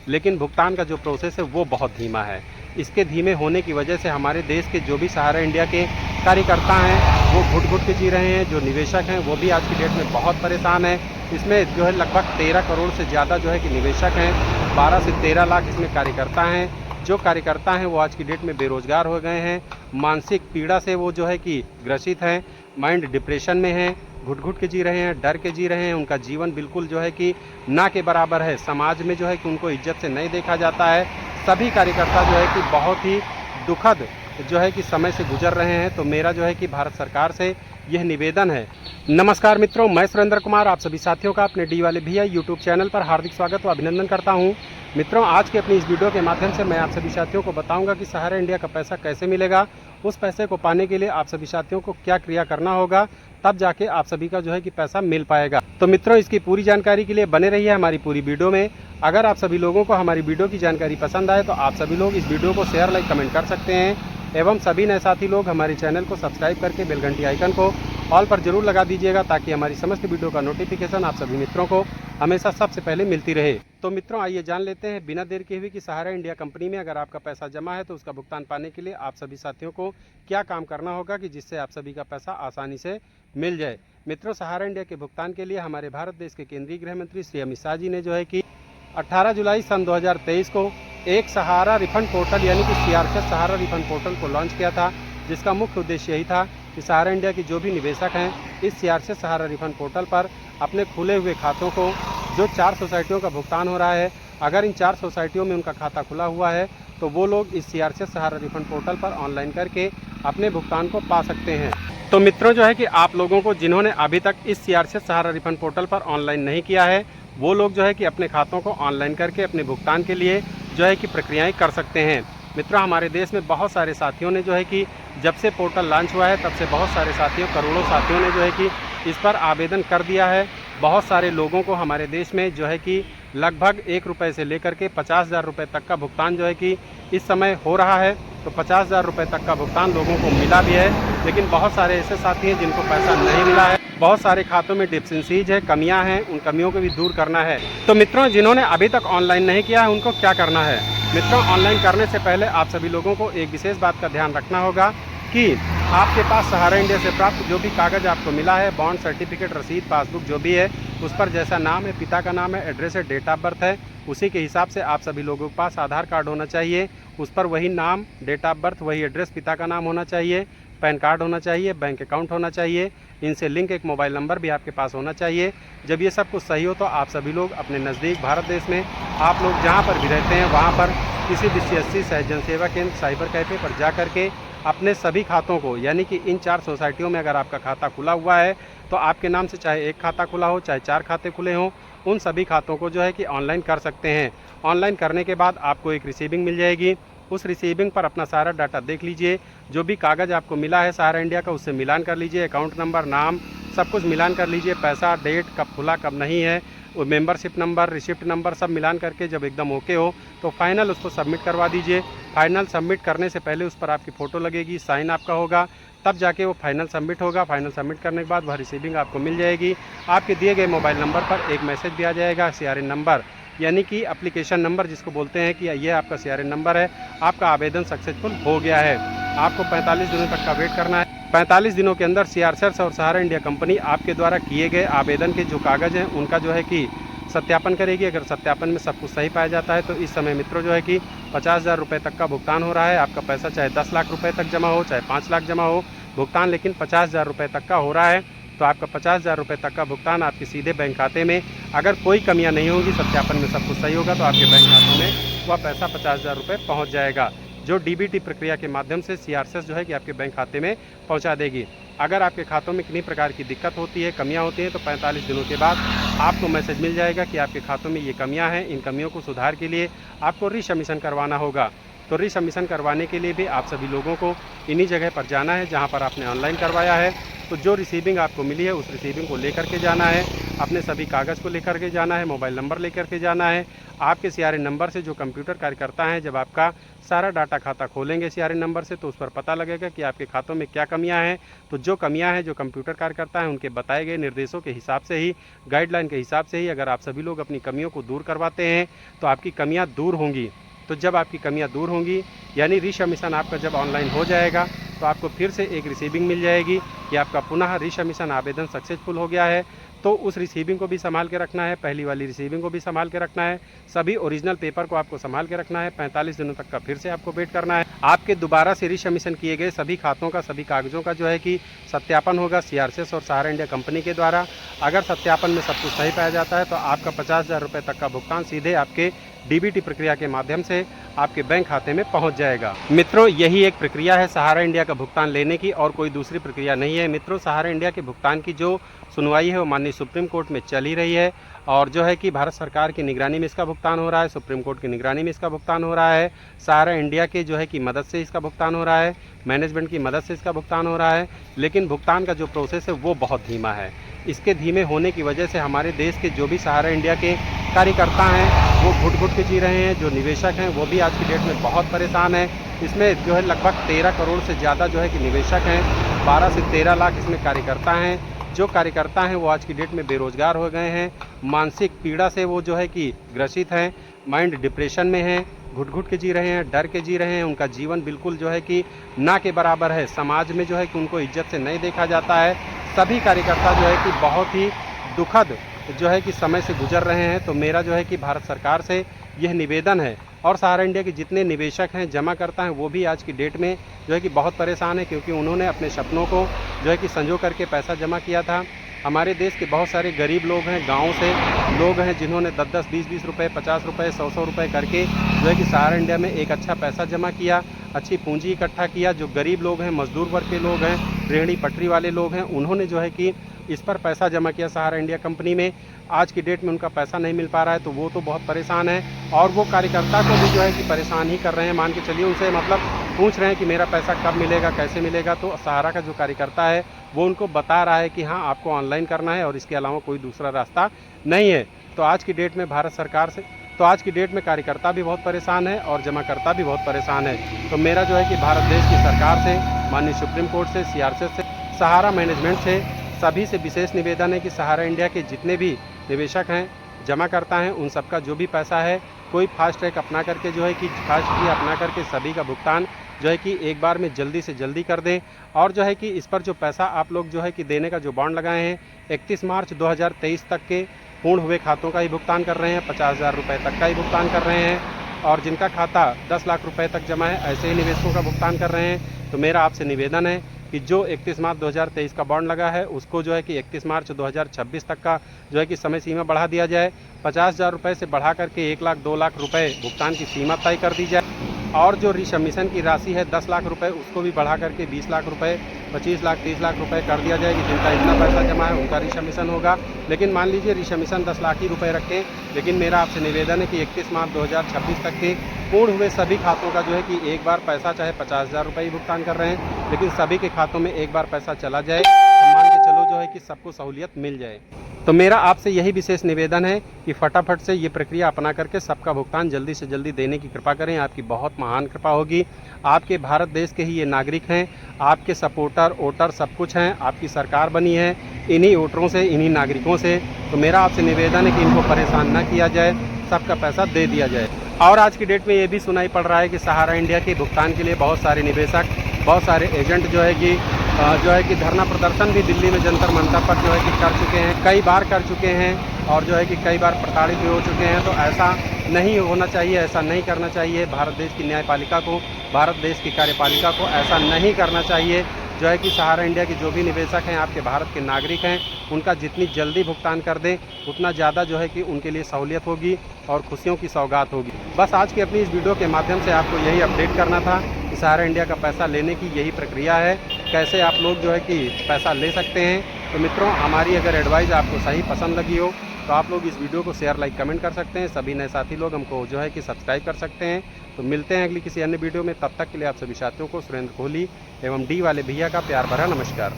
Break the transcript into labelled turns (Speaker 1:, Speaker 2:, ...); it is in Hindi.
Speaker 1: लेकिन भुगतान का जो प्रोसेस है वो बहुत धीमा है। इसके धीमे होने की वजह से हमारे देश के जो भी सहारा इंडिया के कार्यकर्ता हैं वो घुट-घुट के जी रहे हैं, जो निवेशक हैं वो भी आज की डेट में बहुत परेशान हैं। इसमें जो है लगभग 13 करोड़ से ज़्यादा जो है कि निवेशक हैं, 12 से 13 लाख इसमें कार्यकर्ता हैं। जो कार्यकर्ता हैं वो आज की डेट में बेरोज़गार हो गए हैं, मानसिक पीड़ा से वो जो है कि ग्रसित हैं, माइंड डिप्रेशन में हैं, घुट-घुट के जी रहे हैं, डर के जी रहे हैं। उनका जीवन बिल्कुल जो है कि ना के बराबर है। समाज में जो है कि उनको इज्जत से नहीं देखा जाता है। सभी कार्यकर्ता जो है कि बहुत ही दुखद जो है कि समय से गुजर रहे हैं। तो मेरा जो है कि भारत सरकार से यह निवेदन है। नमस्कार मित्रों, मैं सुरेंद्र कुमार आप सभी साथियों का अपने डी वाले भैया यूट्यूब चैनल पर हार्दिक स्वागत व अभिनंदन करता हूं। मित्रों, आज के अपनी इस वीडियो के माध्यम से मैं आप सभी साथियों को बताऊंगा कि सहारा इंडिया का पैसा कैसे मिलेगा। उस पैसे को पाने के लिए आप सभी साथियों को क्या क्रिया करना होगा, तब जाके आप सभी का जो है कि पैसा मिल पाएगा। तो मित्रों, इसकी पूरी जानकारी के लिए बने रहिए हमारी पूरी वीडियो में। अगर आप सभी लोगों को हमारी वीडियो की जानकारी पसंद आए तो आप सभी लोग इस वीडियो को शेयर, लाइक, कमेंट कर सकते हैं एवं सभी नए साथी लोग हमारे चैनल को सब्सक्राइब करके बेल घंटी आइकन को ऑल पर जरूर लगा दीजिएगा, ताकि हमारी समस्त वीडियो का नोटिफिकेशन आप सभी मित्रों को हमेशा सबसे पहले मिलती रहे। तो मित्रों, आइए जान लेते हैं बिना देर किए हुए कि सहारा इंडिया कंपनी में अगर आपका पैसा जमा है तो उसका भुगतान पाने के लिए आप सभी साथियों को क्या काम करना होगा कि जिससे आप सभी का पैसा आसानी से मिल जाए। मित्रों, सहारा इंडिया के भुगतान के लिए हमारे भारत देश के केंद्रीय गृह मंत्री श्री अमित शाह जी ने जो है कि 18 जुलाई सन 2023 को एक सहारा रिफंड पोर्टल यानी कि सीआरएस सहारा रिफंड पोर्टल को लॉन्च किया था, जिसका मुख्य उद्देश्य यही था कि सहारा इंडिया के जो भी निवेशक हैं इस सीआरएस सहारा रिफंड पोर्टल पर अपने खुले हुए खातों को, जो 4 सोसाइटियों का भुगतान हो रहा है, अगर इन 4 सोसाइटियों में उनका खाता खुला हुआ है तो वो लोग इस सीआरएस सहारा रिफंड पोर्टल पर ऑनलाइन करके अपने भुगतान को पा सकते हैं। तो मित्रों, जो है कि आप लोगों को जिन्होंने अभी तक इस सीआरएस सहारा रिफंड पोर्टल पर ऑनलाइन नहीं किया है वो लोग जो है कि अपने खातों को ऑनलाइन करके अपने भुगतान के लिए जो है कि प्रक्रियाएं कर सकते हैं। मित्रों, हमारे देश में बहुत सारे साथियों ने जो है कि जब से पोर्टल लॉन्च हुआ है तब से बहुत सारे साथियों, करोड़ों साथियों ने जो है कि इस पर आवेदन कर दिया है। बहुत सारे लोगों को हमारे देश में जो है कि लगभग 1 रुपये से लेकर के 50,000 रुपये तक का भुगतान जो है कि इस समय हो रहा है। तो 50,000 रुपये तक का भुगतान लोगों को मिला भी है, लेकिन बहुत सारे ऐसे साथी हैं जिनको पैसा नहीं मिला है। बहुत सारे खातों में डिफिशिएंसीज है, कमियां हैं, उन कमियों को भी दूर करना है। तो मित्रों, जिन्होंने अभी तक ऑनलाइन नहीं किया है उनको क्या करना है। मित्रों, ऑनलाइन करने से पहले आप सभी लोगों को एक विशेष बात का ध्यान रखना होगा कि आपके पास सहारा इंडिया से प्राप्त जो भी कागज़ आपको मिला है, बॉन्ड, सर्टिफिकेट, रसीद, पासबुक जो भी है, उस पर जैसा नाम है, पिता का नाम है, एड्रेस है, डेट ऑफ बर्थ है, उसी के हिसाब से आप सभी लोगों के पास आधार कार्ड होना चाहिए। उस पर वही नाम, डेट ऑफ बर्थ, वही एड्रेस, पिता का नाम होना चाहिए, पैन कार्ड होना चाहिए, बैंक अकाउंट होना चाहिए, इनसे लिंक एक मोबाइल नंबर भी आपके पास होना चाहिए। जब ये सब कुछ सही हो तो आप सभी लोग अपने नज़दीक भारत देश में आप लोग जहाँ पर भी रहते हैं वहाँ पर किसी भी CSC सहज जन सेवा केंद्र, साइबर कैफ़े पर जा करके अपने सभी खातों को, यानी कि इन 4 सोसाइटियों में अगर आपका खाता खुला हुआ है तो आपके नाम से चाहे एक खाता खुला हो, चाहे 4 खाते खुले हों, उन सभी खातों को जो है कि ऑनलाइन कर सकते हैं। ऑनलाइन करने के बाद आपको एक रिसीविंग मिल जाएगी। उस रिसीविंग पर अपना सारा डाटा देख लीजिए, जो भी कागज़ आपको मिला है सहारा इंडिया का उससे मिलान कर लीजिए, अकाउंट नंबर, नाम, सब कुछ मिलान कर लीजिए, पैसा, डेट, कब खुला कब नहीं है, वो मेंबरशिप नंबर, रिसिप्ट नंबर सब मिलान करके जब एकदम ओके हो तो फाइनल उसको सबमिट करवा दीजिए। फाइनल सबमिट करने से पहले उस पर आपकी फ़ोटो लगेगी, साइन आपका होगा, तब जाके वो फाइनल सबमिट होगा। फाइनल सबमिट करने के बाद वह रिसीविंग आपको मिल जाएगी। आपके दिए गए मोबाइल नंबर पर एक मैसेज भी आ जाएगा, CRN नंबर यानी कि एप्लीकेशन नंबर जिसको बोलते हैं कि ये आपका CRN नंबर है, आपका आवेदन सक्सेसफुल हो गया है। आपको 45 दिनों तक का वेट करना है। 45 दिनों के अंदर सीआरएस और सहारा इंडिया कंपनी आपके द्वारा किए गए आवेदन के जो कागज़ हैं उनका जो है कि सत्यापन करेगी। अगर सत्यापन में सब कुछ सही पाया जाता है तो इस समय मित्रों जो है कि 50,000 रुपये तक का भुगतान हो रहा है। आपका पैसा चाहे 10 लाख रुपये तक जमा हो, चाहे 5 लाख जमा हो, भुगतान लेकिन 50,000 रुपये तक का हो रहा है। तो आपका 50,000 रुपये तक का भुगतान आपके सीधे बैंक खाते में, अगर कोई कमियां नहीं होंगी, सत्यापन में सब कुछ सही होगा तो आपके बैंक खाते में वह पैसा 50,000 रुपये पहुँच जाएगा, जो DBT प्रक्रिया के माध्यम से सीआरएस जो है कि आपके बैंक खाते में पहुंचा देगी। अगर आपके खातों में किन्हीं प्रकार की दिक्कत होती है, कमियां होती हैं, तो 45 दिनों के बाद आपको मैसेज मिल जाएगा कि आपके खातों में ये कमियां हैं। इन कमियों को सुधार के लिए आपको रीसबमिशन करवाना होगा। तो रीसबमिशन करवाने के लिए भी आप सभी लोगों को इन्हीं जगह पर जाना है जहाँ पर आपने ऑनलाइन करवाया है। तो जो रिसीविंग आपको मिली है उस रिसीविंग को लेकर के जाना है, अपने सभी कागज़ को लेकर के जाना है, मोबाइल नंबर लेकर के जाना है, आपके सीआरए नंबर से जो कंप्यूटर कार्यकर्ता हैं, जब आपका सारा डाटा खाता खोलेंगे सीआरए नंबर से, तो उस पर पता लगेगा कि आपके खातों में क्या कमियां हैं। तो जो कमियां हैं, जो कंप्यूटर कार्यकर्ता हैं, उनके बताए गए निर्देशों के हिसाब से ही, गाइडलाइन के हिसाब से ही अगर आप सभी लोग अपनी कमियों को दूर करवाते हैं तो आपकी कमियाँ दूर होंगी। तो जब आपकी कमियां दूर होंगी, यानी रिसबमिशन आपका जब ऑनलाइन हो जाएगा, तो आपको फिर से एक रिसीविंग मिल जाएगी कि आपका पुनः रिसबमिशन आवेदन सक्सेसफुल हो गया है। तो उस रिसीविंग को भी संभाल के रखना है, पहली वाली रिसीविंग को भी संभाल के रखना है, सभी ओरिजिनल पेपर को आपको संभाल के रखना है। 45 दिनों तक का फिर से आपको वेट करना है। आपके दोबारा से रिसबमिशन किए गए सभी खातों का, सभी कागजों का जो है कि सत्यापन होगा सीआरसीएस और सहारा इंडिया कंपनी के द्वारा। अगर सत्यापन में सब कुछ सही पाया जाता है तो आपका 50,000 रुपये तक का भुगतान सीधे आपके डीबीटी प्रक्रिया के माध्यम से आपके बैंक खाते में पहुंच जाएगा। मित्रों, यही एक प्रक्रिया है सहारा इंडिया का भुगतान लेने की, और कोई दूसरी प्रक्रिया नहीं है। मित्रों, सहारा इंडिया के भुगतान की जो सुनवाई है वो माननीय सुप्रीम कोर्ट में चल ही रही है, और जो है कि भारत सरकार की निगरानी में इसका भुगतान हो रहा है, सुप्रीम कोर्ट की निगरानी में इसका भुगतान हो रहा है, सहारा इंडिया के जो है कि मदद से इसका भुगतान हो रहा है, मैनेजमेंट की मदद से इसका भुगतान हो रहा है। लेकिन भुगतान का जो प्रोसेस है वो बहुत धीमा है। इसके धीमे होने की वजह से हमारे देश के जो भी सहारा इंडिया के कार्यकर्ता हैं वो घुट-घुट के जी रहे हैं, जो निवेशक हैं वो भी आज की डेट में बहुत परेशान हैं। इसमें जो है लगभग 13 करोड़ से ज़्यादा जो है कि निवेशक हैं, 12 से 13 लाख इसमें कार्यकर्ता हैं। जो कार्यकर्ता हैं वो आज की डेट में बेरोजगार हो गए हैं, मानसिक पीड़ा से वो जो है कि ग्रसित हैं, माइंड डिप्रेशन में हैं, घुट-घुट के जी रहे हैं, डर के जी रहे हैं। उनका जीवन बिल्कुल जो है कि ना के बराबर है, समाज में जो है कि उनको इज्जत से नहीं देखा जाता है। सभी कार्यकर्ता जो है कि बहुत ही दुखद जो है कि समय से गुजर रहे हैं। तो मेरा जो है कि भारत सरकार से यह निवेदन है, और सहारा इंडिया के जितने निवेशक हैं, जमा करता हैं, वो भी आज की डेट में जो है कि बहुत परेशान है, क्योंकि उन्होंने अपने सपनों को जो है कि संजो करके पैसा जमा किया था। हमारे देश के बहुत सारे गरीब लोग हैं, गाँव से लोग हैं, जिन्होंने 10-10, 20-20 रुपये, 50 रुपये, 100-100 रुपये करके जो है कि सहारा इंडिया में एक अच्छा पैसा जमा किया, अच्छी पूंजी इकट्ठा किया। जो गरीब लोग हैं, मजदूर वर्ग के लोग हैं, रेहड़ी पटरी वाले लोग हैं, उन्होंने जो है कि इस पर पैसा जमा किया सहारा इंडिया कंपनी में। आज की डेट में उनका पैसा नहीं मिल पा रहा है, तो वो तो बहुत परेशान है, और वो कार्यकर्ता को भी जो है कि परेशान ही कर रहे हैं। मान के चलिए उनसे मतलब पूछ रहे हैं कि मेरा पैसा कब मिलेगा, कैसे मिलेगा। तो सहारा का जो कार्यकर्ता है वो उनको बता रहा है कि हाँ, आपको ऑनलाइन करना है और इसके अलावा कोई दूसरा रास्ता नहीं है। तो आज की डेट में भारत सरकार से आज की डेट में कार्यकर्ता भी बहुत परेशान है और जमाकर्ता भी बहुत परेशान है। तो मेरा जो है कि भारत देश की सरकार से, माननीय सुप्रीम कोर्ट से, सीआरसीएस से, सहारा मैनेजमेंट से, सभी से विशेष निवेदन है कि सहारा इंडिया के जितने भी निवेशक हैं, जमा करता हैं, उन सबका जो भी पैसा है कोई फास्ट ट्रैक अपना करके जो है कि फास्ट ट्रैक अपना करके सभी का भुगतान जो है कि एक बार में जल्दी से जल्दी कर दें। और जो है कि इस पर जो पैसा आप लोग जो है कि देने का जो बॉन्ड लगाए हैं, 31 मार्च 2023 तक के पूर्ण हुए खातों का ही भुगतान कर रहे हैं, 50,000 रुपये तक का ही भुगतान कर रहे हैं, और जिनका खाता 10 लाख रुपए तक जमा है, ऐसे ही निवेशकों का भुगतान कर रहे हैं। तो मेरा आपसे निवेदन है कि जो 31 मार्च 2023 का बॉन्ड लगा है, उसको जो है कि 31 मार्च 2026 तक का जो है कि समय सीमा बढ़ा दिया जाए। 50,000 रुपये से बढ़ा करके 1 लाख 2 लाख रुपए भुगतान की सीमा तय कर दी जाए, और जो रिसबमिशन की राशि है 10 लाख रुपए, उसको भी बढ़ा करके 20 लाख रुपए, 25 लाख, 30 लाख रुपए कर दिया जाए कि जिनका इतना पैसा जमा है उनका रिसबमिशन होगा। लेकिन मान लीजिए रिसबमिशन 10 लाख ही रुपए रखें, लेकिन मेरा आपसे निवेदन है कि 31 मार्च 2026 तक के पूर्ण हुए सभी खातों का जो है कि एक बार पैसा, चाहे 50,000 रुपये ही भुगतान कर रहे हैं, लेकिन सभी के खातों में एक बार पैसा चला जाए, तो मान के चलो जो है कि सबको सहूलियत मिल जाए। तो मेरा आपसे यही विशेष निवेदन है कि फटाफट से ये प्रक्रिया अपना करके सबका भुगतान जल्दी से जल्दी देने की कृपा करें। आपकी बहुत महान कृपा होगी। आपके भारत देश के ही ये नागरिक हैं, आपके सपोर्टर, वोटर सब कुछ हैं, आपकी सरकार बनी है इन्हीं वोटरों से, इन्हीं नागरिकों से। तो मेरा आपसे निवेदन है कि इनको परेशान न किया जाए, सबका पैसा दे दिया जाए। और आज की डेट में ये भी सुनाई पड़ रहा है कि सहारा इंडिया के भुगतान के लिए बहुत सारे निवेशक, बहुत सारे एजेंट जो है कि धरना प्रदर्शन भी दिल्ली में जंतर मंतर पर जो है कि कर चुके हैं, कई बार कर चुके हैं, और जो है कि कई बार प्रताड़ित भी हो चुके हैं। तो ऐसा नहीं होना चाहिए, ऐसा नहीं करना चाहिए। भारत देश की न्यायपालिका को, भारत देश की कार्यपालिका को ऐसा नहीं करना चाहिए। जो है कि सहारा इंडिया के जो भी निवेशक हैं, आपके भारत के नागरिक हैं, उनका जितनी जल्दी भुगतान कर दें उतना ज़्यादा जो है कि उनके लिए सहूलियत होगी और खुशियों की सौगात होगी। बस आज की अपनी इस वीडियो के माध्यम से आपको यही अपडेट करना था कि सहारा इंडिया का पैसा लेने की यही प्रक्रिया है, कैसे आप लोग जो है कि पैसा ले सकते हैं। तो मित्रों, हमारी अगर एडवाइस आपको सही पसंद लगी हो तो आप लोग इस वीडियो को शेयर, लाइक, कमेंट कर सकते हैं। सभी नए साथी लोग हमको जो है कि सब्सक्राइब कर सकते हैं। तो मिलते हैं अगली किसी अन्य वीडियो में। तब तक के लिए आप सभी साथियों को सुरेंद्र कोहली एवं डी वाले भैया का प्यार भरा नमस्कार।